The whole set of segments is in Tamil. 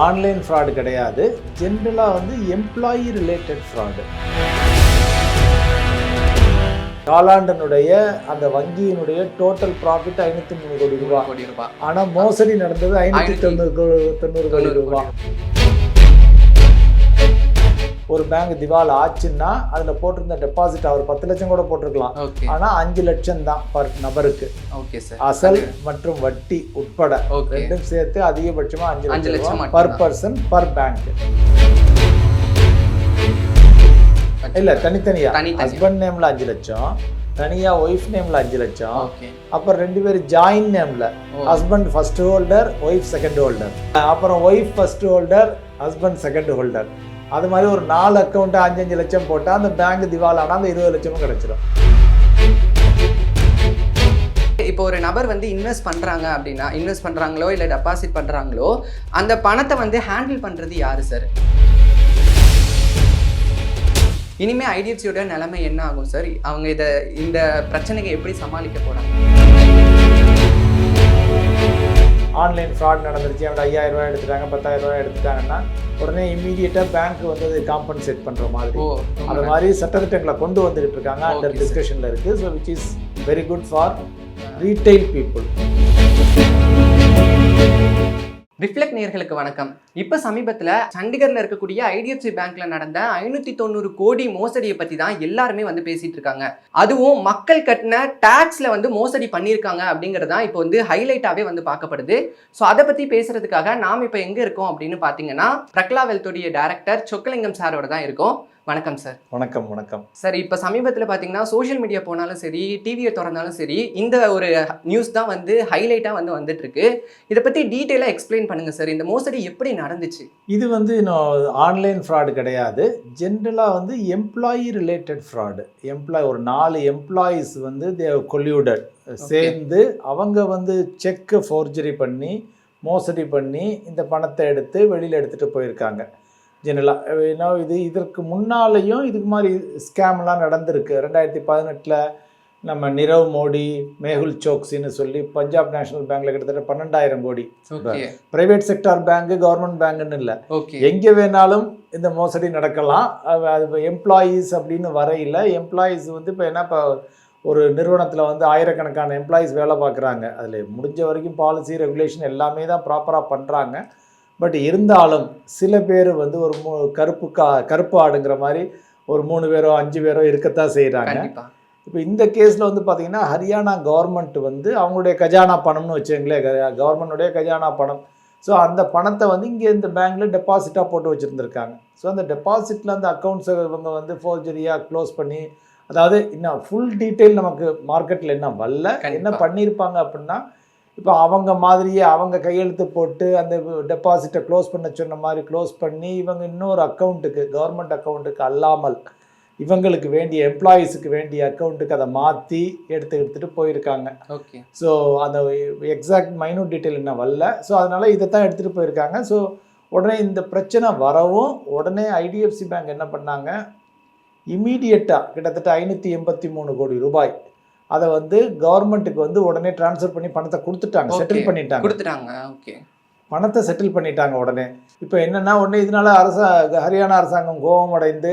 ஆன்லைன் ஃப்ராடு கிடையாது, ஜென்ரலாக வந்து எம்ப்ளாயி ரிலேட்டட் ஃப்ராடு. காலாண்டனுடைய அந்த வங்கியினுடைய டோட்டல் ப்ராஃபிட் 503 கோடி ரூபாய். ஆனால் மோசடி நடந்தது 590 கோடி ரூபாய். ஒரு பேங்க் திவால் ஆச்சுன்னா அதில் போட்டிருந்த டெபாசிட் அவர் 10 லட்சம் கூட போட்டிருக்கலாம், ஆனால் 5 லட்சம் தான் பர் நபருக்கு. அசல் மற்றும் வட்டி உட்பட ரெண்டும் சேர்த்து அதிகபட்சமாக 5 லட்சம் பர் பர்சன் பர் பேங்க். இல்ல தனித்தனியா ஹஸ்பண்ட் நேம்ல 5 லட்சம், தனியா ஒய்ஃப் நேம்ல 5 லட்சம், அப்புறம் 2 பேர் ஜாயின் நேம்ல, husband first holder wife second holder, அப்புறம் wife first holder husband second holder. அது மாதிரி ஒரு 4 அக்கௌண்ட் 5 லட்சம் போட்டா அந்த பேங்க் திவால் ஆனா அந்த 20 லட்சமும் கிடைச்சிடும். இப்போ ஒரு நபர் வந்து இன்வெஸ்ட் பண்றாங்க அப்படின்னா, இன்வெஸ்ட் பண்றாங்களோ இல்ல டெபாசிட் பண்றாங்களோ, அந்த பணத்தை வந்து ஹேண்டில் பண்றது யாரு சார்? இனிமே ஐடிஎஃப்சியோட நிலைமை என்ன ஆகும் சார்? அவங்க இந்த பிரச்சனைக்கு எப்படி சமாளிக்க போறாங்க? ஆன்லைன் ஃப்ராட் நடந்துருச்சு, அவங்க 5000 ரூபாய் எடுத்துட்டாங்க, 10,000 ரூபாய் எடுத்துட்டாங்கன்னா உடனே இம்மீடியட்டாக பேங்க் வந்து அது காம்பன்சேட் பண்ணுற மாதிரி அந்த மாதிரி சட்டத்திட்டங்களை கொண்டு வந்துகிட்டு இருக்காங்க. அண்டர் டிஸ்கஷனில் இருக்குது. So which is very good for retail people. Reflect நேயர்களுக்கு வணக்கம். இப்போ சமீபத்தில் சண்டிகரில் இருக்கக்கூடிய ஐடிஎஃப்சி பேங்க்ல நடந்த 590 கோடி மோசடியை பற்றி தான் எல்லாருமே வந்து பேசிட்டு இருக்காங்க. அதுவும் மக்கள் கட்டின டாக்ஸ்ல வந்து மோசடி பண்ணியிருக்காங்க அப்படிங்கிறது தான் இப்போ வந்து ஹைலைட்டாகவே வந்து பார்க்கப்படுது. ஸோ அதை பற்றி பேசுறதுக்காக நாம் இப்போ எங்கே இருக்கோம் அப்படின்னு பார்த்தீங்கன்னா, பிரக்லா வெல்த்துடைய டைரக்டர் சொக்கலிங்கம் சாரோட தான் இருக்கோம். வணக்கம் சார். வணக்கம். வணக்கம் சார். இப்போ சமீபத்தில் பார்த்தீங்கன்னா சோஷியல் மீடியா போனாலும் சரி, டிவியை திறந்தாலும் சரி, இந்த ஒரு நியூஸ் தான் வந்து ஹைலைட்டாக வந்து வந்துட்டு இருக்கு. இதை பற்றி டீட்டெயிலாக எக்ஸ்பிளைன் பண்ணுங்க சார். இந்த மோசடி எப்படி நடந்துச்சு? இது வந்து ஆன்லைன் ஃப்ராடு கிடையாது, ஜென்ரலாக வந்து எம்ப்ளாயி ரிலேட்டட் ஃப்ராடு. ஒரு 4 எம்ப்ளாயீஸ் வந்து கொல்யூடட் சேர்ந்து அவங்க வந்து செக்கை ஃபோர்ஜரி பண்ணி மோசடி பண்ணி இந்த பணத்தை எடுத்து வெளியில் எடுத்துகிட்டு போயிருக்காங்க. ஜெனரலாக ஏன்னா இதற்கு முன்னாலேயும் இதுக்கு மாதிரி ஸ்கேம்லாம் நடந்திருக்கு. 2018 நம்ம நிரவ் மோடி, மேகுல் சோக்சின்னு சொல்லி பஞ்சாப் நேஷனல் பேங்க்ல கிட்டத்தட்ட 12,000 கோடி. பிரைவேட் செக்டார் பேங்க், கவர்மெண்ட் பேங்க்னு இல்லை, எங்கே வேணாலும் இந்த மோசடி நடக்கலாம். அது எம்ப்ளாயீஸ் அப்படின்னு வரையில் எம்ப்ளாயீஸ் வந்து இப்போ என்ன, இப்போ ஒரு நிறுவனத்தில் வந்து ஆயிரக்கணக்கான எம்ப்ளாயீஸ் வேலை பார்க்குறாங்க. அதில் முடிஞ்ச வரைக்கும் பாலிசி ரெகுலேஷன் எல்லாமே தான் ப்ராப்பராக பண்ணுறாங்க. பட் இருந்தாலும் சில பேர் வந்து ஒரு கருப்பு ஆடுங்கிற மாதிரி ஒரு 3 பேரோ 5 பேரோ இருக்கத்தான் செய்கிறாங்க. இப்போ இந்த கேஸில் வந்து பார்த்திங்கன்னா ஹரியானா கவர்மெண்ட் வந்து அவங்களுடைய கஜானா பணம்னு வச்சுங்களேன், கவர்மெண்ட்டுடைய கஜானா பணம். ஸோ அந்த பணத்தை வந்து இங்கே இந்த பேங்க்கில் டெபாசிட்டாக போட்டு வச்சுருந்துருக்காங்க. ஸோ அந்த டெபாசிட்டில் அந்த அக்கௌண்ட்ஸை இவங்க வந்து ஃபோர்ஜரியாக க்ளோஸ் பண்ணி, அதாவது இன்னும் ஃபுல் டீட்டெயில் நமக்கு மார்க்கெட்டில் என்ன வரல, என்ன பண்ணியிருப்பாங்க அப்படின்னா, இப்போ அவங்க மாதிரியே அவங்க கையெழுத்து போட்டு அந்த டெபாசிட்டை க்ளோஸ் பண்ண சொன்ன மாதிரி க்ளோஸ் பண்ணி இவங்க இன்னொரு அக்கௌண்ட்டுக்கு, கவர்மெண்ட் அக்கௌண்ட்டுக்கு அல்லாமல் இவங்களுக்கு வேண்டிய எம்ப்ளாயீஸுக்கு வேண்டிய அக்கௌண்ட்டுக்கு அதை மாற்றி எடுத்துகிட்டு போயிருக்காங்க. ஓகே. ஸோ அந்த எக்ஸாக்ட் மைனூட் டீட்டெயில் என்ன வரல. ஸோ அதனால் இதை தான் எடுத்துகிட்டு போயிருக்காங்க. ஸோ உடனே இந்த பிரச்சனை வரவும் உடனே ஐடிஎஃப்சி பேங்க் என்ன பண்ணாங்க, இம்மீடியட்டாக கிட்டத்தட்ட 583 கோடி ரூபாய் அதை வந்து கவர்மெண்ட்டுக்கு வந்து உடனே டிரான்ஸ்ஃபர் பண்ணி பணத்தை கொடுத்துட்டாங்க, செட்டில் பண்ணிட்டாங்க. ஓகே, பணத்தை செட்டில் பண்ணிட்டாங்க உடனே. இப்போ என்னென்னா, உடனே இதனால ஹரியானா அரசாங்கம் கோபம் அடைந்து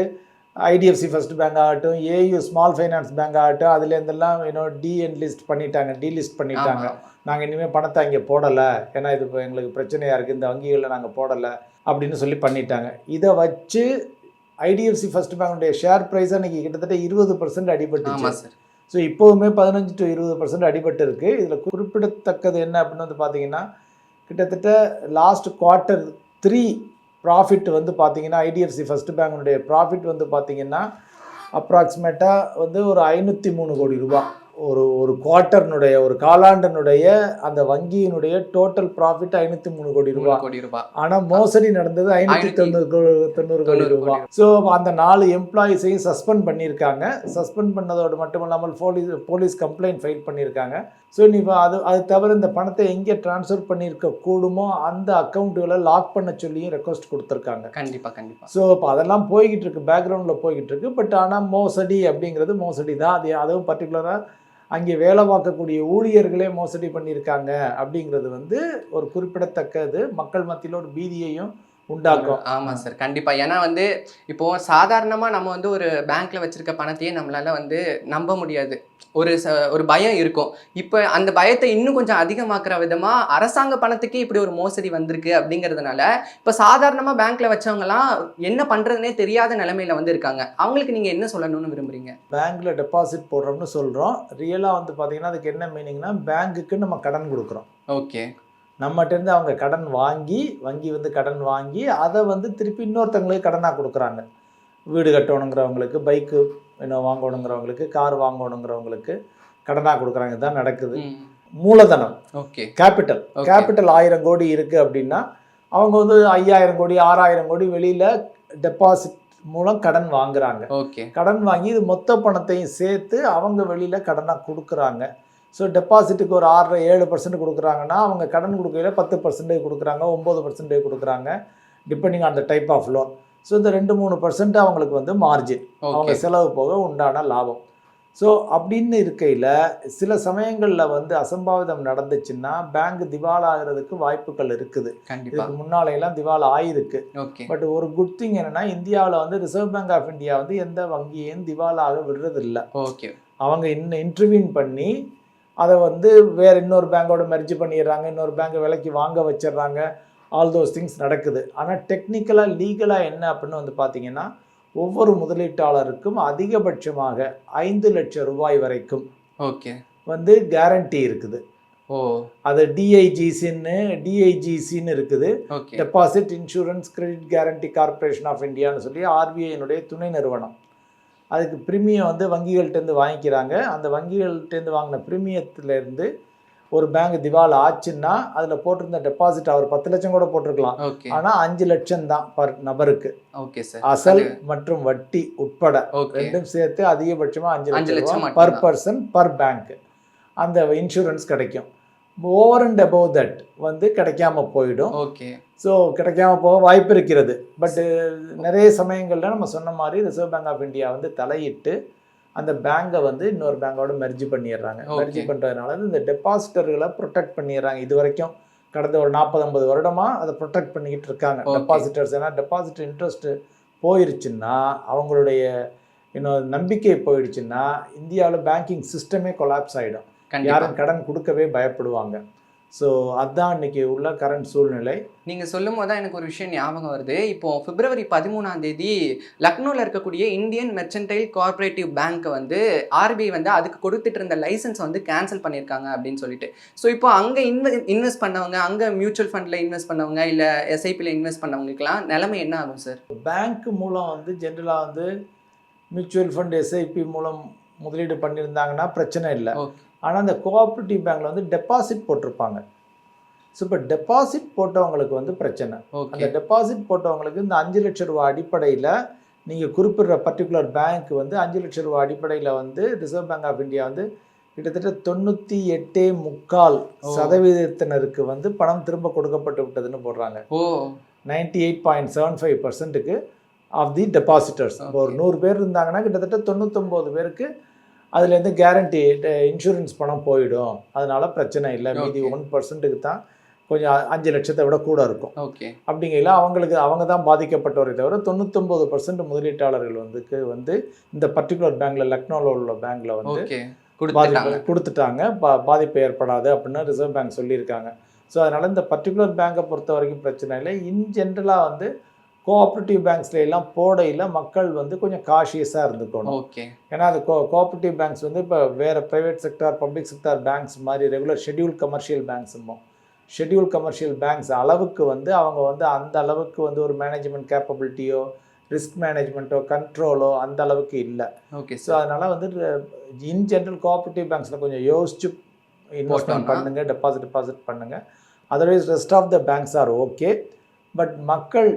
ஐடிஎஃப்சி ஃபர்ஸ்ட் பேங்க் ஆகட்டும், ஏயு ஸ்மால் ஃபைனான்ஸ் பேங்க் ஆகட்டும், அதுலேருந்தெல்லாம் டீலிஸ்ட் பண்ணிட்டாங்க. நாங்கள் இனிமேல் பணத்தை அங்கே போடலை, ஏன்னா இது இப்போ எங்களுக்கு பிரச்சனையாக இருக்குது, இந்த வங்கிகளில் நாங்கள் போடலை அப்படின்னு சொல்லி பண்ணிட்டாங்க. இதை வச்சு ஐடிஎஃப்சி ஃபர்ஸ்ட் பேங்குடைய ஷேர் ப்ரைஸ் அன்றைக்கி கிட்டத்தட்ட 20% அடிபட்டுச்சு. ஸோ இப்போவுமே 15 to 20% அடிபட்டு இருக்குது. இதில் குறிப்பிடத்தக்கது என்ன அப்படின்னு வந்து பார்த்தீங்கன்னா, கிட்டத்தட்ட லாஸ்ட் Q3 ப்ராஃபிட் வந்து பார்த்தீங்கன்னா, ஐடிஎஃப்சி ஃபர்ஸ்ட் பேங்குடைய ப்ராஃபிட் வந்து பார்த்தீங்கன்னா அப்ராக்சிமேட்டாக வந்து ஒரு 503 கோடி ரூபாய். ஒரு குவார்ட்டர்னுடைய, ஒரு காலாண்டனுடைய அந்த வங்கியினுடைய டோட்டல் ப்ராஃபிட் 503 கோடி ரூபாய். ஆனால் மோசடி நடந்தது 590 கோடி ரூபாய். ஸோ அந்த 4 எம்ப்ளாயீஸையும் சஸ்பெண்ட் பண்ணியிருக்காங்க. சஸ்பெண்ட் பண்ணதோடு மட்டும் இல்லாமல் போலீஸ் கம்ப்ளைண்ட் ஃபைல் பண்ணியிருக்காங்க. ஸோ நீ அது தவிர இந்த பணத்தை எங்கே டிரான்ஸ்ஃபர் பண்ணியிருக்க கூடுமோ அந்த அக்கௌண்ட்டுகளை லாக் பண்ண சொல்லியும் ரெக்வஸ்ட் கொடுத்துருக்காங்க. கண்டிப்பாக. ஸோ இப்போ அதெல்லாம் போய்கிட்டு இருக்கு, பேக்ரவுண்டில் போய்கிட்டு இருக்கு. பட் ஆனால் மோசடி அப்படிங்கிறது மோசடி தான். அதுவும் பர்டிகுலராக அங்கே வேலை பார்க்கக்கூடிய ஊழியர்களே மோசடி பண்ணியிருக்காங்க அப்படிங்கிறது வந்து ஒரு குறிப்பிடத்தக்கது, மக்கள் மத்தியில் ஒரு பீதியையும் உண்டாக்கும். ஆமா சார், கண்டிப்பா. ஏன்னா வந்து இப்போ சாதாரணமா நம்ம வந்து ஒரு பேங்க்ல வச்சிருக்க பணத்தையே நம்மளால வந்து நம்ப முடியாது. ஒரு பயம் இருக்கும். இப்போ அந்த பயத்தை இன்னும் கொஞ்சம் அதிகமாக்குற விதமா அரசாங்க பணத்துக்கே இப்படி ஒரு மோசடி வந்திருக்கு அப்படிங்கிறதுனால இப்போ சாதாரணமா பேங்க்ல வச்சவங்கலாம் என்ன பண்றதுனே தெரியாத நிலைமையில வந்து இருக்காங்க. அவங்களுக்கு நீங்க என்ன சொல்லணும்னு விரும்புறீங்க? பேங்க்ல டெபாசிட் போடுறோம்னு சொல்றோம். ரியலா வந்து பாத்தீங்கன்னா அதுக்கு என்ன மீனிங்னா, பேங்க்குக்கு நம்ம கடன் கொடுக்குறோம். ஓகே. நம்மகிட்ட இருந்து அவங்க கடன் வாங்கி, வங்கி வந்து கடன் வாங்கி அதை வந்து திருப்பி இன்னொருத்தவங்களுக்கு கடனாக கொடுக்குறாங்க. வீடு கட்டணுங்கிறவங்களுக்கு, பைக்கு வாங்கணுங்கிறவங்களுக்கு, கார் வாங்கணுங்கிறவங்களுக்கு கடனாக கொடுக்குறாங்க. இதுதான் நடக்குது. மூலதனம், ஓகே, கேபிட்டல். கேபிட்டல் 1000 கோடி இருக்குது அப்படின்னா அவங்க வந்து 5000 கோடி 6000 கோடி வெளியில் டெபாசிட் மூலம் கடன் வாங்குறாங்க. ஓகே. கடன் வாங்கி இது மொத்த பணத்தையும் சேர்த்து அவங்க வெளியில் கடனாக கொடுக்குறாங்க. ஸோ டெபாசிட்டுக்கு ஒரு 6-7% கொடுக்குறாங்கன்னா அவங்க கடன் கொடுக்கையில் 10% கொடுக்குறாங்க, 9% கொடுக்குறாங்க, depending on the type of loan. So இந்த 2-3% அவங்களுக்கு வந்து மார்ஜின், அவங்க செலவு போக உண்டான லாபம். ஸோ அப்படின்னு இருக்கையில் சில சமயங்களில் வந்து அசம்பாவிதம் நடந்துச்சுன்னா பேங்க் திவால் ஆகிறதுக்கு வாய்ப்புகள் இருக்குது. இதுக்கு முன்னாலையெல்லாம் திவால் ஆயிருக்கு. பட் ஒரு குட் திங் என்னன்னா, இந்தியாவில் வந்து ரிசர்வ் பேங்க் ஆஃப் இந்தியா வந்து எந்த வங்கியையும் திவால் ஆக விடுறதில்லை. அவங்க இன்டர்வீன் பண்ணி அதை வந்து வேறு இன்னொரு பேங்கோட மெர்ஜ் பண்ணிடுறாங்க, இன்னொரு பேங்கை விலைக்கு வாங்க வச்சிடுறாங்க. ஆல் தோஸ் திங்ஸ் நடக்குது. ஆனால் டெக்னிக்கலாக லீகலாக என்ன அப்படின்னு வந்து பார்த்தீங்கன்னா, ஒவ்வொரு முதலீட்டாளருக்கும் அதிகபட்சமாக 5 லட்சம் ரூபாய் வரைக்கும் வந்து கேரண்டி இருக்குது. அது டிஐஜிசின்னு இருக்குது, deposit insurance credit guarantee corporation of இந்தியான்னு சொல்லி ஆர்பிஐனுடைய துணை நிறுவனம். அதுக்கு ப்ரீமியம் வந்து வங்கிகள்கிட்டேருந்து வாங்கிக்கிறாங்க. அந்த வங்கிகள்கிட்டேருந்து வாங்கின ப்ரீமியத்துலேருந்து ஒரு பேங்க் திவால் ஆச்சுன்னா அதில் போட்டிருந்த டெபாசிட் அவர் 10 லட்சம் கூட போட்டிருக்கலாம். ஆனால் 5 லட்சம் தான் பர் நபருக்கு. அசல் மற்றும் வட்டி உட்பட ரெண்டும் சேர்த்து அதிகபட்சமாக 5 லட்சம் பர் பர்சன் பர் பேங்க் அந்த இன்சூரன்ஸ் கிடைக்கும். ஓவர் அண்ட் அபவ் தட் வந்து கிடைக்காம போயிடும். ஸோ கிடைக்காம போக வாய்ப்பு இருக்கிறது. பட்டு நிறைய சமயங்களில் நம்ம சொன்ன மாதிரி ரிசர்வ் பேங்க் ஆஃப் இந்தியா வந்து தலையிட்டு அந்த பேங்கை வந்து இன்னொரு பேங்கோட மெர்ஜ் பண்ணிடுறாங்க. மெர்ஜ் பண்ணுறதுனால இந்த டெபாசிட்டர்களை ப்ரொடெக்ட் பண்ணிடுறாங்க. இது வரைக்கும் கடந்த ஒரு 40-50 வருடமாக அதை ப்ரொடெக்ட் பண்ணிக்கிட்டு இருக்காங்க டெபாசிட்டர்ஸ். ஏன்னா டெபாசிட் இன்ட்ரெஸ்ட்டு போயிருச்சுன்னா, அவங்களுடைய நம்பிக்கை போயிடுச்சுன்னா இந்தியாவில் பேங்கிங் சிஸ்டமே கொலாப்ஸ் ஆகிடும். யாரும் கடன் கொடுக்கவே பயப்படுவாங்க. ஸோ அதுதான் இன்னைக்கு உள்ள கரண்ட் சூழ்நிலை. நீங்கள் சொல்லும் போது தான் எனக்கு ஒரு விஷயம் ஞாபகம் வருது. இப்போது February 13 லக்னோவில் இருக்கக்கூடிய இந்தியன் மெர்ச்சன்டைல் கோஆப்ரேட்டிவ் பேங்க்கை வந்து ஆர்பிஐ வந்து அதுக்கு கொடுத்துட்டு இருந்த லைசன்ஸ் வந்து கேன்சல் பண்ணியிருக்காங்க அப்படின்னு சொல்லிட்டு. ஸோ இப்போ அங்கே இன்வெஸ்ட் பண்ணவங்க, அங்கே மியூச்சுவல் ஃபண்டில் இன்வெஸ்ட் பண்ணவங்க, இல்லை எஸ்ஐபியில் இன்வெஸ்ட் பண்ணவங்களுக்குலாம் நிலைமை என்ன ஆகும் சார்? பேங்க் மூலம் வந்து ஜென்ரலாக வந்து மியூச்சுவல் ஃபண்ட் எஸ்ஐபி மூலம் முதலீடு பண்ணியிருந்தாங்கன்னா பிரச்சனை இல்லை. ஆனால் அந்த கோஆப்ரேட்டிவ் பேங்க்கில் வந்து டெபாசிட் போட்டிருப்பாங்க. ஸோ இப்போ டெபாசிட் போட்டவங்களுக்கு வந்து பிரச்சனை. அந்த டெபாசிட் போட்டவங்களுக்கு இந்த 5 லட்சம் ரூபா அடிப்படையில் நீங்கள் குறிப்பிடுற பர்டிகுலர் பேங்க் வந்து 5 லட்சம் ரூபா அடிப்படையில் வந்து ரிசர்வ் பேங்க் ஆஃப் இந்தியா வந்து கிட்டத்தட்ட 98.3% வந்து பணம் திரும்ப கொடுக்கப்பட்டு விட்டதுன்னு போடுறாங்க. 98.75% ஆஃப் தி டெபாசிட்டர்ஸ். இப்போ ஒரு 100 பேர் இருந்தாங்கன்னா கிட்டத்தட்ட 99 பேருக்கு அதுலேருந்து கேரண்டி இன்சூரன்ஸ் பணம் போயிடும், அதனால பிரச்சனை இல்லை. மீதி 1%க்கு தான் கொஞ்சம் 5 லட்சத்தை விட கூட இருக்கும். அப்படிங்கல அவங்க தான் பாதிக்கப்பட்டவரை தவிர 99% முதலீட்டாளர்கள் வந்து இந்த பர்டிகுலர் பேங்க்ல, லக்னோவில் உள்ள பேங்க்ல வந்து கொடுத்துட்டாங்க, பாதிப்பு ஏற்படாது அப்படின்னு ரிசர்வ் பேங்க் சொல்லியிருக்காங்க. ஸோ அதனால இந்த பர்டிகுலர் பேங்கை பொறுத்த வரைக்கும் பிரச்சனை இல்லை. இன் ஜென்ரலாக வந்து கோஆப்ரேட்டிவ் பேங்க்ஸ்ல எல்லாம் போடையில் மக்கள் வந்து கொஞ்சம் காஷியஸாக இருந்துக்கணும். ஏன்னா அது கோஆப்ரேட்டிவ் பேங்க்ஸ் வந்து இப்போ வேறு private sector, public sector banks மாதிரி ரெகுலர் ஷெட்யூல் கமர்ஷியல் பேங்க்ஸுமோ, ஷெட்யூல் கமர்ஷியல் பேங்க்ஸ் அளவுக்கு வந்து அவங்க வந்து அந்த அளவுக்கு வந்து ஒரு மேனேஜ்மெண்ட் கேப்பபிலிட்டியோ, ரிஸ்க் மேனேஜ்மெண்ட்டோ, கண்ட்ரோலோ அந்த அளவுக்கு இல்லை. ஸோ அதனால் வந்து இன் ஜென்ரல் கோஆப்ரேட்டிவ் பேங்க்ஸில் கொஞ்சம் யோசிச்சு இன்வெஸ்ட்மெண்ட் பண்ணுங்கள், டெபாசிட் பண்ணுங்கள். Otherwise rest of the banks are okay. But மக்கள்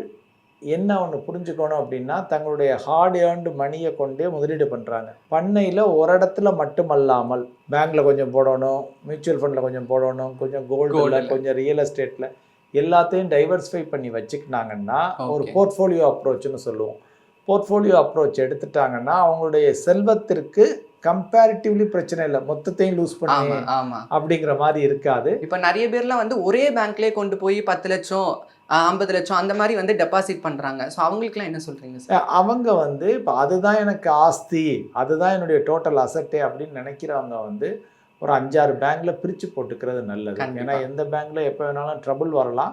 என்ன ஒன்று புரிஞ்சுக்கணும் அப்படின்னா, தங்களுடைய ஹார்ட் ஏர்ன்டு மணியை கொண்டே முதலீடு பண்ணுறாங்க. பண்ணையில் ஒரு இடத்துல மட்டுமல்லாமல் பேங்க்கில் கொஞ்சம் போடணும், மியூச்சுவல் ஃபண்டில் கொஞ்சம் போடணும், கொஞ்சம் கோல்டில், கொஞ்சம் ரியல் எஸ்டேட்டில் எல்லாத்தையும் டைவர்சிஃபை பண்ணி வச்சுக்கிட்டாங்கன்னா ஒரு போர்ட்ஃபோலியோ அப்ரோச்னு சொல்லுவோம். போர்ட்ஃபோலியோ அப்ரோச் எடுத்துட்டாங்கன்னா அவங்களுடைய செல்வத்திற்கு கம்பேரிட்டிவ்லி பிரச்சனை இல்லை, மொத்தத்தையும் லூஸ் பண்ணி ஆமா ஆமா. அப்படிங்கிற மாதிரி இருக்காது. இப்ப நிறைய பேர்லாம் வந்து ஒரே பேங்க்லயே கொண்டு போய் 10 லட்சம் 50 லட்சம் அந்த மாதிரி வந்து டெபாசிட் பண்றாங்க. ஸோ அவங்களுக்குலாம் என்ன சொல்றீங்க சார்? அவங்க வந்து இப்போ அதுதான் எனக்கு ஆஸ்தி, அதுதான் என்னுடைய டோட்டல் அசட்டே அப்படின்னு நினைக்கிறவங்க வந்து ஒரு 5-6 பேங்க்ல பிரித்து போட்டுக்கிறது நல்லது. கண்டிப்பா. ஏன்னா எந்த பேங்க்ல எப்போ வேணாலும் ட்ரபுள் வரலாம்.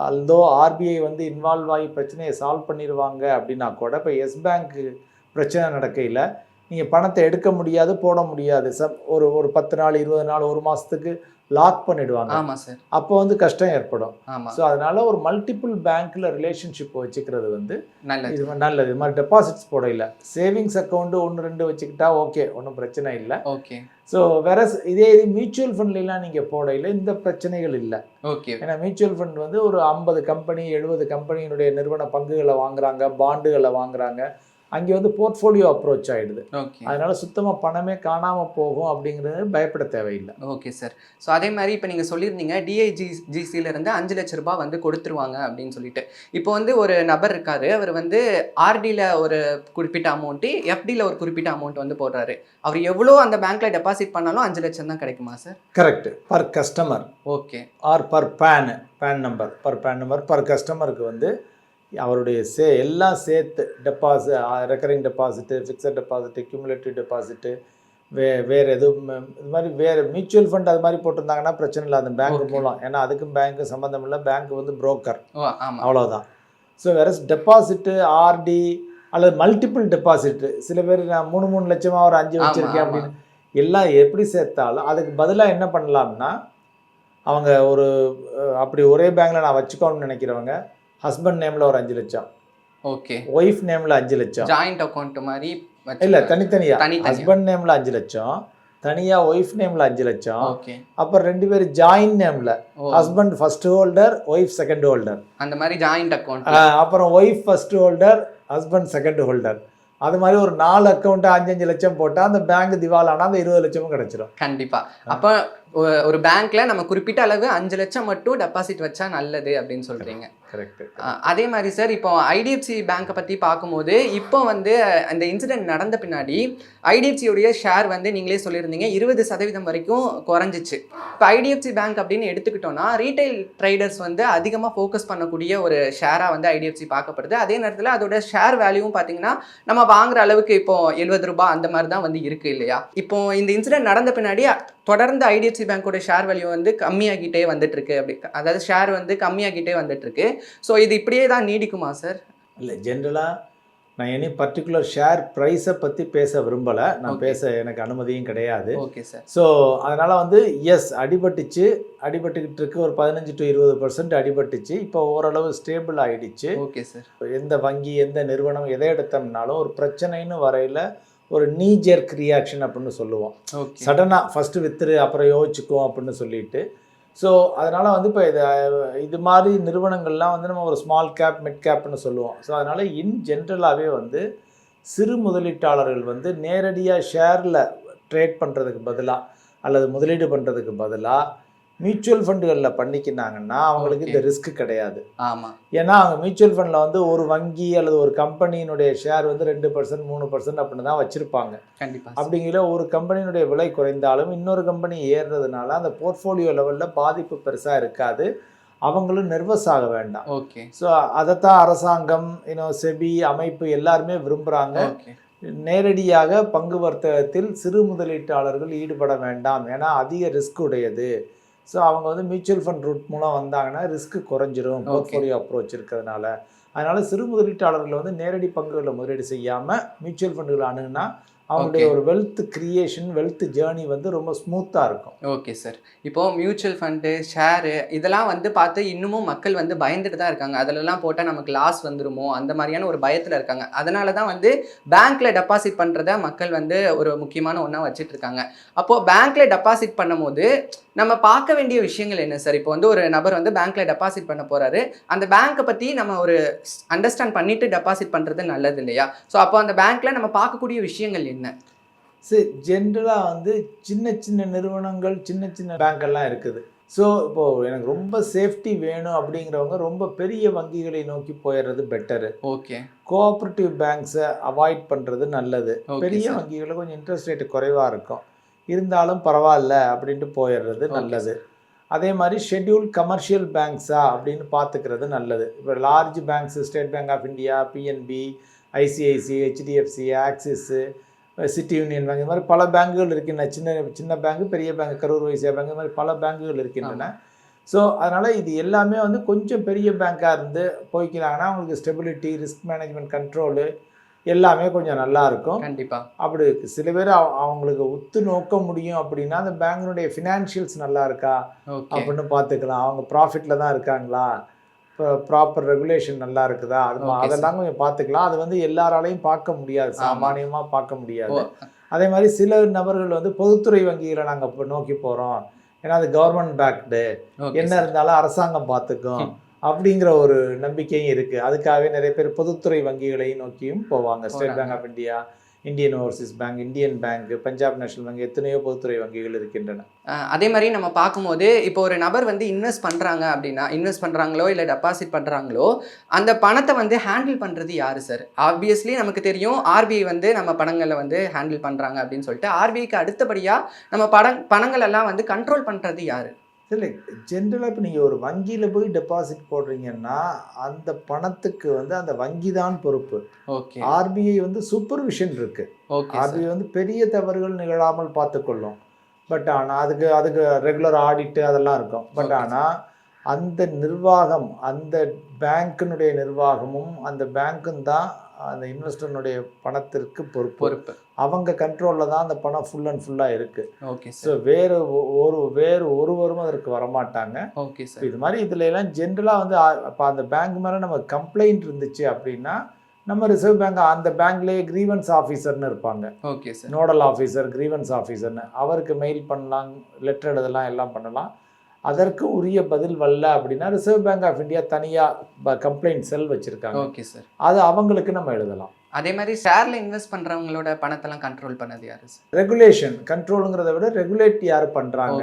அல்தோ ஆர்பிஐ வந்து இன்வால்வ் ஆகி பிரச்சனையை சால்வ் பண்ணிடுவாங்க அப்படின்னா கூட, இப்போ எஸ் பேங்க் பிரச்சனை நடக்கையில் நீங்கள் பணத்தை எடுக்க முடியாது, போட முடியாது. ஒரு ஒரு 10 நாள் 20 நாள் 1 மாதத்துக்கு லாக் பண்ணிடுவாங்க. ஆமா சார். அப்போ வந்து கஷ்டம் ஏற்படும். ஆமா. ஸோ அதனால ஒரு மல்டிபிள் பேங்க்ல ரிலேஷன்ஷிப் வச்சுக்கிறது வந்து நல்லது. இது நல்லது. இது மாதிரி டெபாசிட்ஸ் போட இல்லை, சேவிங்ஸ் அக்கௌண்ட் 1-2 வச்சுக்கிட்டா ஓகே, ஒன்றும் பிரச்சனை இல்லை. ஓகே. ஸோ வேற இதே இது மியூச்சுவல் ஃபண்ட்லாம் நீங்கள் போடையில் இந்த பிரச்சனைகள் இல்லை. ஓகே. ஏன்னா மியூச்சுவல் ஃபண்ட் வந்து ஒரு 50 கம்பெனி 70 கம்பெனியினுடைய நிறுவன பங்குகளை வாங்குறாங்க, பாண்டுகளை வாங்குறாங்க. அங்கே வந்து போர்ட்ஃபோலியோ அப்ரோச் ஆகிடுது. ஓகே. அதனால சுத்தமாக பணமே காணாமல் போகும் அப்படிங்கிறது பயப்பட தேவையில்லை. Okay sir. ஸோ அதே மாதிரி இப்போ நீங்கள் சொல்லியிருந்தீங்க டிஐஜிசியிலேருந்து 5 லட்ச ரூபாய் வந்து கொடுத்துருவாங்க அப்படின்னு சொல்லிட்டு. இப்போ வந்து ஒரு நபர் இருக்காரு, அவர் வந்து ஆர்டியில் ஒரு குறிப்பிட்ட அமௌண்ட்டு, எஃப்டியில் ஒரு குறிப்பிட்ட அமௌண்ட் வந்து போடுறாரு. அவர் எவ்வளோ அந்த பேங்க்கில் டெபாசிட் பண்ணாலும் 5 லட்சம் தான் கிடைக்குமா sir? Correct. Per customer. Okay. Or per pan number per கஸ்டமருக்கு வந்து அவருடைய எல்லாம் சேர்த்து deposit, recurring deposit, fixed deposit, cumulative deposit, வேறு எதுவும் இது மாதிரி வேறு மியூச்சுவல் ஃபண்ட் அது மாதிரி போட்டிருந்தாங்கன்னா பிரச்சனை இல்லை, அந்த பேங்க் மூலம். ஏன்னா அதுக்கும் பேங்க்கு சம்மந்தம் இல்லை, பேங்க் வந்து புரோக்கர், அவ்வளோதான். ஸோ வேறு டெபாசிட்டு ஆர்டி அல்லது மல்டிபிள் டெபாசிட்டு, சில பேர் நான் 3 லட்சமாக ஒரு 5 வச்சுருக்கேன் அப்படின்னு எல்லாம் எப்படி சேர்த்தாலும் அதுக்கு பதிலாக என்ன பண்ணலாம்னா, அவங்க ஒரு அப்படி ஒரே பேங்க்கில் நான் வச்சுக்கணும்னு நினைக்கிறவங்க ஹஸ்பண்ட் நேமில் ஒரு 5 லட்சம், ஓகே, ஒய்ஃப் நேமில் 5 லட்சம், ஜாயிண்ட் அக்கௌண்ட் மாதிரி இல்லை தனித்தனியாக, ஹஸ்பண்ட் நேமில் 5 லட்சம், தனியாக ஒய்ஃப் நேமில் 5 லட்சம், ஓகே, அப்புறம் 2 பேர் ஜாயின் நேமில், husband first holder, wife second holder, அந்த மாதிரி ஜாயிண்ட் அக்கௌண்ட், அப்புறம் wife first holder, husband second holder, அது மாதிரி ஒரு 4 அக்கௌண்ட்டு 5-5 லட்சம் போட்டால் அந்த பேங்க் திவால் ஆனால் அந்த 20 லட்சமும் கிடைச்சிடும். கண்டிப்பாக. அப்போ ஒரு பேங்க்ல நம்ம குறிப்பிட்ட அளவு 5 லட்சம் மட்டும் டெபாசிட் வச்சா நல்லது அப்படின்னு சொல்றீங்க. கரெக்ட். அதே மாதிரி சார், இப்போ ஐடிஎஃப்சி பேங்கை பற்றி பார்க்கும்போது இப்போ வந்து அந்த இன்சிடென்ட் நடந்த பின்னாடி ஐடிஎஃப்சியோடைய ஷேர் வந்து நீங்களே சொல்லியிருந்தீங்க 20% வரைக்கும் குறைஞ்சிச்சு. இப்போ ஐடிஎஃப்சி பேங்க் அப்படின்னு எடுத்துக்கிட்டோம்னா ரீட்டைல் ட்ரேடர்ஸ் வந்து அதிகமாக ஃபோக்கஸ் பண்ணக்கூடிய ஒரு ஷேராக வந்து ஐடிஎஃப்சி பார்க்கப்படுது. அதே நேரத்தில் அதோட ஷேர் வேல்யூவும் பார்த்தீங்கன்னா நம்ம வாங்குற அளவுக்கு இப்போ 70 ரூபாய் அந்த மாதிரி தான் வந்து இருக்கு இல்லையா? இப்போ இந்த இன்சிடென்ட் நடந்த பின்னாடி தொடர்ந்து ஐடிஎஃப்சி பேங்கோட ஷேர் வேல்யூ வந்து கம்மியாகிட்டே வந்துட்டு இருக்கு. அப்படி அதாவது ஷேர் வந்து கம்மியாகிட்டே வந்துட்டு இருக்கு. ஸோ இது இப்படியே தான் நீடிக்குமா சார்? இல்லை, ஜென்ரலாக நான் எனி பர்டிகுலர் ஷேர் ப்ரைஸை பற்றி பேச விரும்பலை, நான் பேச எனக்கு அனுமதியும் கிடையாது. Okay sir. ஸோ அதனால் வந்து எஸ் அடிபட்டுக்கிட்டு இருக்கு, ஒரு 15 to 20% அடிபட்டுச்சு. இப்போ ஓரளவு ஸ்டேபிள் ஆகிடுச்சு. Okay sir. எந்த வங்கி எந்த நிறுவனம் எதை எடுத்தோம்னாலும் ஒரு பிரச்சனைன்னு வரையில் ஒரு நீ ஜெர்க் ரியாக்ஷன் அப்படின்னு சொல்லுவோம். சடனாக ஃபஸ்ட்டு வித்துரு அப்புறம் யோசிச்சுக்குவோம் அப்படின்னு சொல்லிட்டு. ஸோ அதனால் வந்து இப்போ இது மாதிரி நிறுவனங்கள்லாம் வந்து நம்ம ஒரு ஸ்மால் கேப் மிட் கேப்னு சொல்லுவோம். ஸோ அதனால் ஜென்ரலாகவே வந்து சிறு முதலீட்டாளர்கள் வந்து நேரடியாக ஷேரில் ட்ரேட் பண்ணுறதுக்கு பதிலாக அல்லது முதலீடு பண்ணுறதுக்கு பதிலாக மியூச்சுவல் ஃபண்டுகளில் பண்ணிக்கினாங்கன்னா அவங்களுக்கு இந்த ரிஸ்க் கிடையாது. ஆமாம். ஏன்னா அவங்க மியூச்சுவல் ஃபண்டில் வந்து ஒரு வங்கி அல்லது ஒரு கம்பெனியினுடைய ஷேர் வந்து 2% 3% அப்படின்னு தான் வச்சுருப்பாங்க. கண்டிப்பாக. அப்படிங்கிற ஒரு கம்பெனியினுடைய விலை குறைந்தாலும் இன்னொரு கம்பெனி ஏறுறதுனால அந்த போர்ட்ஃபோலியோ லெவலில் பாதிப்பு பெருசாக இருக்காது. அவங்களும் நர்வஸ் ஆக வேண்டாம். ஓகே. ஸோ அதைத்தான் அரசாங்கம், செபி அமைப்பு எல்லாருமே விரும்புகிறாங்க. நேரடியாக பங்கு வர்த்தகத்தில் சிறு முதலீட்டாளர்கள் ஈடுபட வேண்டாம், ஏன்னா அதிக ரிஸ்க் உடையது. ஸோ அவங்க வந்து மியூச்சுவல் ஃபண்ட் ரூட் மூலம் வந்தாங்கன்னா ரிஸ்க் குறைஞ்சிரும் போர்ட்ஃபோலியோ அப்ரோச் இருக்கிறதுனால. அதனால் சிறு முதலீட்டாளர்கள் வந்து நேரடி பங்குகளில் முதலீடு செய்யாமல் மியூச்சுவல் ஃபண்டுகளை அணுகுனா அவங்களுடைய ஒரு வெல்த் கிரியேஷன், வெல்த் ஜேர்னி வந்து ரொம்ப ஸ்மூத்தாக இருக்கும். Okay sir. இப்போது மியூச்சுவல் ஃபண்டு, ஷேரு இதெல்லாம் வந்து பார்த்து இன்னமும் மக்கள் வந்து பயந்துட்டு தான் இருக்காங்க. அதிலெல்லாம் போட்டால் நமக்கு லாஸ் வந்துருமோ அந்த மாதிரியான ஒரு பயத்தில் இருக்காங்க. அதனால தான் வந்து பேங்க்கில் டெபாசிட் பண்ணுறத மக்கள் வந்து ஒரு முக்கியமான ஒன்றா வச்சுட்டு இருக்காங்க. அப்போது பேங்க்கில் டெபாசிட் பண்ணும்போது நம்ம பார்க்க வேண்டிய விஷயங்கள் என்ன சார்? இப்போ வந்து ஒரு நபர் வந்து பேங்க்கில் டெபாசிட் பண்ண போகிறாரு, அந்த பேங்க்கை பற்றி நம்ம ஒரு அண்டர்ஸ்டாண்ட் பண்ணிவிட்டு டெபாசிட் பண்ணுறது நல்லது இல்லையா? ஸோ அப்போ அந்த பேங்க்கில் நம்ம பார்க்கக்கூடிய விஷயங்கள் என்ன? சரி, ஜென்ரலாக வந்து சின்ன சின்ன நிறுவனங்கள், சின்ன சின்ன பேங்க்கெல்லாம் இருக்குது. ஸோ இப்போது எனக்கு ரொம்ப சேஃப்டி வேணும் அப்படிங்கிறவங்க ரொம்ப பெரிய வங்கிகளை நோக்கி போயிடுறது பெட்டரு. ஓகே. கோஆப்ரேட்டிவ் பேங்க்ஸை அவாய்ட் பண்ணுறது நல்லது. ஓகே பெரிய சார். வங்கிகளில் கொஞ்சம் இன்ட்ரெஸ்ட் ரேட்டு குறைவாக இருக்கும், இருந்தாலும் பரவாயில்ல அப்படின்ட்டு போயிடுறது ஓகே நல்லது. அதே மாதிரி ஷெட்யூல் கமர்ஷியல் பேங்க்ஸா அப்படின்னு பார்த்துக்கிறது நல்லது. இப்போ large banks State Bank of India, PNB, ICIC, HDFC, Axis, City Union Bank, இந்த மாதிரி பல பேங்குகள் இருக்கின்றன. சின்ன சின்ன பேங்கு, பெரிய பேங்க், கரூர் வைசியா பேங்க், இந்த மாதிரி பல பேங்குகள் இருக்கின்றன. ஸோ அதனால் இது எல்லாமே வந்து கொஞ்சம் பெரிய பேங்காக இருந்து போய்க்கிறாங்கன்னா அவங்களுக்கு ஸ்டெபிலிட்டி, ரிஸ்க் மேனேஜ்மெண்ட், கண்ட்ரோலு எல்லாமே கொஞ்சம் நல்லா இருக்கும். கண்டிப்பாக. அப்படி சில பேர் அவங்களுக்கு உத்து நோக்க முடியும் அப்படின்னா அந்த பேங்கினுடைய ஃபினான்ஷியல்ஸ் நல்லா இருக்கா அப்படின்னு பார்த்துக்கலாம். அவங்க ப்ராஃபிட்டில் தான் இருக்காங்களா, இப்போ ப்ராப்பர் ரெகுலேஷன் நல்லா இருக்குதா, அதெல்லாம் கொஞ்சம் பார்த்துக்கலாம். அது வந்து எல்லாராலையும் பார்க்க முடியாது, சாமானியமாக பார்க்க முடியாது. அதே மாதிரி சில நபர்கள் வந்து பொதுத்துறை வங்கிகளை நாங்கள் இப்போ நோக்கி போகிறோம், ஏன்னா அது கவர்மெண்ட் பேக்டு, என்ன இருந்தாலும் அரசாங்கம் பார்த்துக்கும் அப்படிங்கிற ஒரு நம்பிக்கையும் இருக்குது. அதுக்காகவே நிறைய பேர் பொதுத்துறை வங்கிகளையும் நோக்கியும் போவாங்க. State Bank of India, Indian Overseas Bank, Indian Bank, Punjab National Bank, எத்தனையோ பொதுத்துறை வங்கிகள் இருக்கின்றன. அதே மாதிரி நம்ம பார்க்கும்போது இப்போ ஒரு நபர் வந்து இன்வெஸ்ட் பண்ணுறாங்க அப்படின்னா, இன்வெஸ்ட் பண்ணுறாங்களோ இல்லை டெபாசிட் பண்ணுறாங்களோ, அந்த பணத்தை வந்து ஹேண்டில் பண்ணுறது யார் சார்? ஆப்வியஸ்லி நமக்கு தெரியும் ஆர்பிஐ வந்து நம்ம பணங்களை வந்து ஹேண்டில் பண்ணுறாங்க அப்படின்னு சொல்லிட்டு, ஆர்பிஐக்கு அடுத்தபடியாக நம்ம பணங்கள் எல்லாம் வந்து கண்ட்ரோல் பண்ணுறது யார்? இல்லை, ஜென்ரலாக இப்போ நீங்கள் ஒரு வங்கியில் போய் டெபாசிட் போடுறீங்கன்னா அந்த பணத்துக்கு வந்து அந்த வங்கி தான் பொறுப்பு. ஓகே. ஆர்பிஐ வந்து சூப்பர்விஷன் இருக்குது. ஆர்பிஐ வந்து பெரிய தவறுகள் நிகழாமல் பார்த்துக்கொள்ளும். பட் ஆனால் அதுக்கு ரெகுலர் ஆடிட்டு அதெல்லாம் இருக்கும். பட் ஆனால் அந்த நிர்வாகம், அந்த பேங்க்கினுடைய நிர்வாகமும் அந்த பேங்க்கும் தான் அந்த இன்வெஸ்டர்னுடைய பணத்திற்கு பொறுப்பு. அவங்க கண்ட்ரோலில் தான் அந்த பணம் ஃபுல் அண்ட் ஃபுல்லாக இருக்குது. ஓகே. ஸோ வேறு ஒருவரும் அதற்கு வரமாட்டாங்க. Okay sir. இது மாதிரி இதில் எல்லாம் ஜென்ரலாக வந்து இப்போ அந்த பேங்க் மேலே நம்ம கம்ப்ளைண்ட் இருந்துச்சு அப்படின்னா நம்ம ரிசர்வ் பேங்க் அந்த பேங்க்லேயே கிரீவன்ஸ் ஆஃபீஸர்னு இருப்பாங்க. Okay sir. Nodal officer, grievance ஆஃபீஸர்னு, அவருக்கு மெயில் பண்ணலாம், லெட்டர் எழுதலாம், எல்லாம் பண்ணலாம். அதற்கு உரிய பதில் வரல அப்படின்னா ரிசர்வ் பேங்க் ஆஃப் இந்தியா தனியாக கம்ப்ளைண்ட் செல் வச்சுருக்காங்க. Okay sir. அது அவங்களுக்கு நம்ம எழுதலாம். அதே மாதிரி ஷேரில் இன்வெஸ்ட் பண்ணுறவங்களோட பணத்தெல்லாம் கண்ட்ரோல் பண்ணது யார் சார்? ரெகுலேஷன், கண்ட்ரோலுங்கிறத விட ரெகுலேட் யார் பண்ணுறாங்க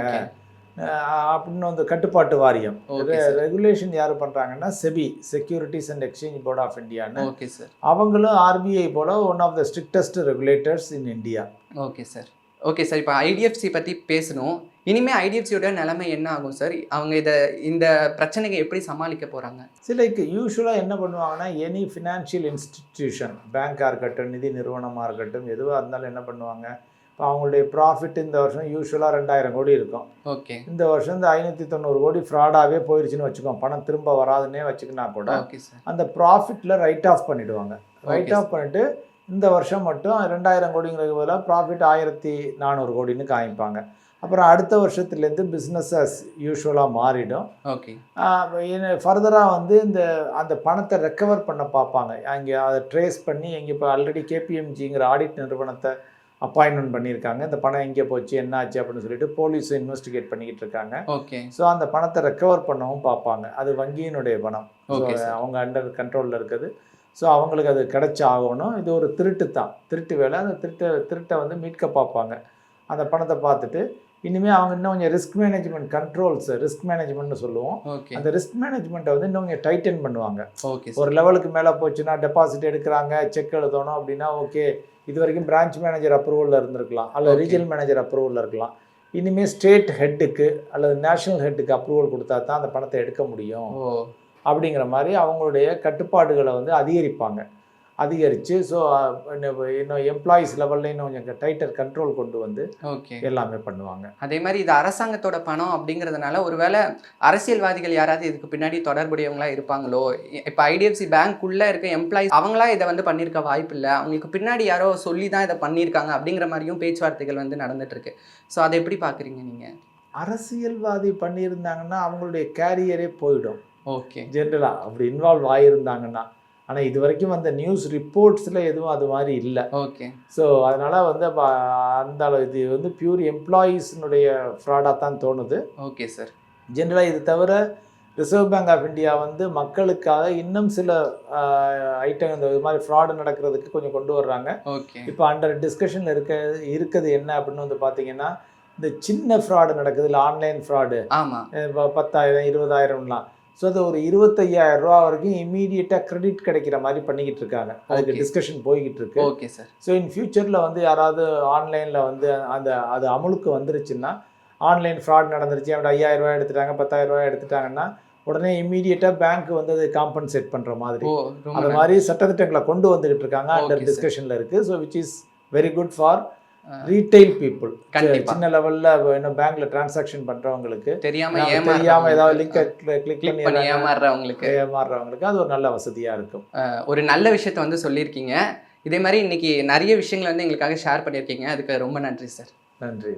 அப்படின்னு வந்து கட்டுப்பாட்டு வாரியம். ரெகுலேஷன் யார் பண்ணுறாங்கன்னா SEBI, securities and exchange board of இந்தியான்னு. Okay sir. அவங்களும் ஆர்பிஐ போல one of the strictest regulators in India. Okay sir. Okay sir. இப்போ ஐடிஎஃப்சி பற்றி பேசணும். இனிமேல் ஐடிஎஃப்சியோட நிலைமை என்ன ஆகும் சார்? அவங்க இந்த பிரச்சனையை எப்படி சமாளிக்க போகிறாங்க? சிலைக்கு யூஸ்வலாக என்ன பண்ணுவாங்கன்னா, எனி ஃபினான்ஷியல் இன்ஸ்டிடியூஷன், பேங்காக இருக்கட்டும், நிதி நிறுவனமாக இருக்கட்டும், எதுவாக இருந்தாலும் என்ன பண்ணுவாங்க, இப்போ அவங்களுடைய ப்ராஃபிட் இந்த வருஷம் யூஸ்வலாக 2000 கோடி இருக்கும். ஓகே. இந்த வருஷம் இந்த 590 கோடி ஃப்ராடாகவே போயிடுச்சுன்னு வச்சுக்கோம், பணம் திரும்ப வராதுன்னே வச்சுக்கினா கூட அந்த ப்ராஃபிட்டில் ரைட் ஆஃப் பண்ணிவிடுவாங்க. ரைட் ஆஃப் பண்ணிவிட்டு இந்த வருஷம் மட்டும் 2000 கோடிங்கிறது பதிலாக ப்ராஃபிட் 1400 கோடின்னு காமிப்பாங்க. அப்புறம் அடுத்த வருஷத்துலேருந்து பிஸ்னஸ் அஸ் யூஸ்வலாக மாறிடும். ஓகே. ஃபர்தராக வந்து அந்த பணத்தை ரெக்கவர் பண்ண பார்ப்பாங்க. அங்கே அதை ட்ரேஸ் பண்ணி எங்கே இப்போ ஆல்ரெடி கேபிஎம்ஜிங்கிற ஆடிட் நிறுவனத்தை அப்பாயின்மெண்ட் பண்ணியிருக்காங்க. இந்த பணம் எங்கே போச்சு, என்ன ஆச்சு அப்படின்னு சொல்லிட்டு போலீஸும் இன்வெஸ்டிகேட் பண்ணிக்கிட்டு இருக்காங்க. ஓகே. ஸோ அந்த பணத்தை ரெக்கவர் பண்ணவும் பார்ப்பாங்க. அது வங்கியினுடைய பணம், அவங்க அண்டர் கண்ட்ரோலில் இருக்குது. ஸோ அவங்களுக்கு அது கிடைச்சி ஆகணும். இது ஒரு திருட்டு வேலை. அந்த திருட்டை வந்து மீட்க பார்ப்பாங்க. அந்த பணத்தை பார்த்துட்டு இனிமேல் அவங்க இன்னும் கொஞ்சம் ரிஸ்க் மேனேஜ்மெண்ட் கண்ட்ரோல்ஸ், ரிஸ்க் மேனேஜ்மெண்ட்னு சொல்லுவோம். அந்த ரிஸ்க் மேனேஜ்மெண்ட்டை வந்து இன்னும் கொஞ்சம் டைட்டன் பண்ணுவாங்க. ஒரு லெவலுக்கு மேலே போச்சுன்னா டெபாசிட் எடுக்கிறாங்க, செக் எழுதணும் அப்படின்னா ஓகே, இது வரைக்கும் பிரான்ச் மேனேஜர் அப்ரூவலில் இருந்திருக்கலாம், அல்லது ரீஜனல் மேனேஜர் அப்ரூவலில் இருக்கலாம். இனிமேல் ஸ்டேட் ஹெட்டுக்கு அல்லது நேஷனல் ஹெட்டுக்கு அப்ரூவல் கொடுத்தா தான் அந்த பணத்தை எடுக்க முடியும் அப்படிங்கிற மாதிரி அவங்களுடைய கட்டுப்பாடுகளை வந்து அதிகரித்து ஸோ இன்னும் எம்ப்ளாயீஸ் லெவலில் இன்னும் கொஞ்சம் டைட்டர் கண்ட்ரோல் கொண்டு வந்து எல்லாமே பண்ணுவாங்க. அதே மாதிரி இது அரசாங்கத்தோட பணம் அப்படிங்கிறதுனால ஒருவேளை அரசியல்வாதிகள் யாராவது இதுக்கு பின்னாடி தொடர்புடையவங்களா இருப்பாங்களோ? இப்போ ஐடிஎஃப்சி பேங்க்குள்ளே இருக்க எம்ப்ளாயிஸ் அவங்களா இதை வந்து பண்ணியிருக்க வாய்ப்பு இல்லை, அவங்களுக்கு பின்னாடி யாரோ சொல்லி தான் இதை பண்ணியிருக்காங்க அப்படிங்கிற மாதிரியும் பேச்சுவார்த்தைகள் வந்து நடந்துட்டுருக்கு. ஸோ அதை எப்படி பார்க்குறீங்க நீங்கள்? அரசியல்வாதி பண்ணியிருந்தாங்கன்னா அவங்களுடைய கேரியரே போயிடும். ஓகே. ஜென்ரலாக அப்படி இன்வால்வ் ஆகியிருந்தாங்கன்னா. ஆனால் இது வரைக்கும் அந்த நியூஸ் ரிப்போர்ட்ஸில் எதுவும் அது மாதிரி இல்லை. ஓகே. ஸோ அதனால் வந்து அந்த இது வந்து பியூர் எம்ப்ளாயீஸினுடைய ஃப்ராடாக தான் தோணுது. Okay sir. ஜென்ரலாக இது தவிர ரிசர்வ் பேங்க் ஆஃப் இந்தியா வந்து மக்களுக்காக இன்னும் சில ஐட்டம் இந்த மாதிரி ஃப்ராடு நடக்கிறதுக்கு கொஞ்சம் கொண்டு வர்றாங்க. ஓகே. இப்போ அண்டர் டிஸ்கஷனில் இருக்குது என்ன அப்படின்னு வந்து பார்த்தீங்கன்னா, இந்த சின்ன ஃப்ராடு நடக்குது இல்லை ஆன்லைன் ஃப்ராடு ஆமா 10,000 20,000லாம். ஸோ அது ஒரு 25,000 ரூபா வரைக்கும் இமீடியட்டாக கிரெடிட் கிடைக்கிற மாதிரி பண்ணிக்கிட்டு இருக்காங்க. அதுக்கு டிஸ்கஷன் போய்கிட்டு இருக்கு. Okay sir. ஸோ இன் ஃபியூச்சரில் வந்து யாராவது ஆன்லைனில் வந்து அது அமலுக்கு வந்துருச்சுன்னா, ஆன்லைன் ஃப்ராட் நடந்துருச்சு, அவன் 5,000 ரூபாய் எடுத்துட்டாங்க 10,000 ரூபாய் எடுத்துட்டாங்கன்னா உடனே இமீடியட்டாக பேங்க் வந்து அதை காம்பன்சேட் பண்ணுற மாதிரி அந்த மாதிரி சட்டத்திட்டங்களை கொண்டு வந்துகிட்டு இருக்காங்க. அண்டர் டிஸ்கஷனில் இருக்குது. So which is very good for retail people. சின்ன லெவலில் இன்னும் பேங்க்ல டிரான்சாக்ஷன் பண்ணுறவங்களுக்கு தெரியாம ஏதாவது லிங்கை கிளிக் பண்ணி ஏமாறுறவங்களுக்கு அது ஒரு நல்ல வசதியாக இருக்கும். ஒரு நல்ல விஷயத்தை வந்து சொல்லியிருக்கீங்க. இதே மாதிரி இன்னைக்கு நிறைய விஷயங்களை வந்து எங்களுக்காக ஷேர் பண்ணியிருக்கீங்க. அதுக்கு ரொம்ப நன்றி சார். நன்றி.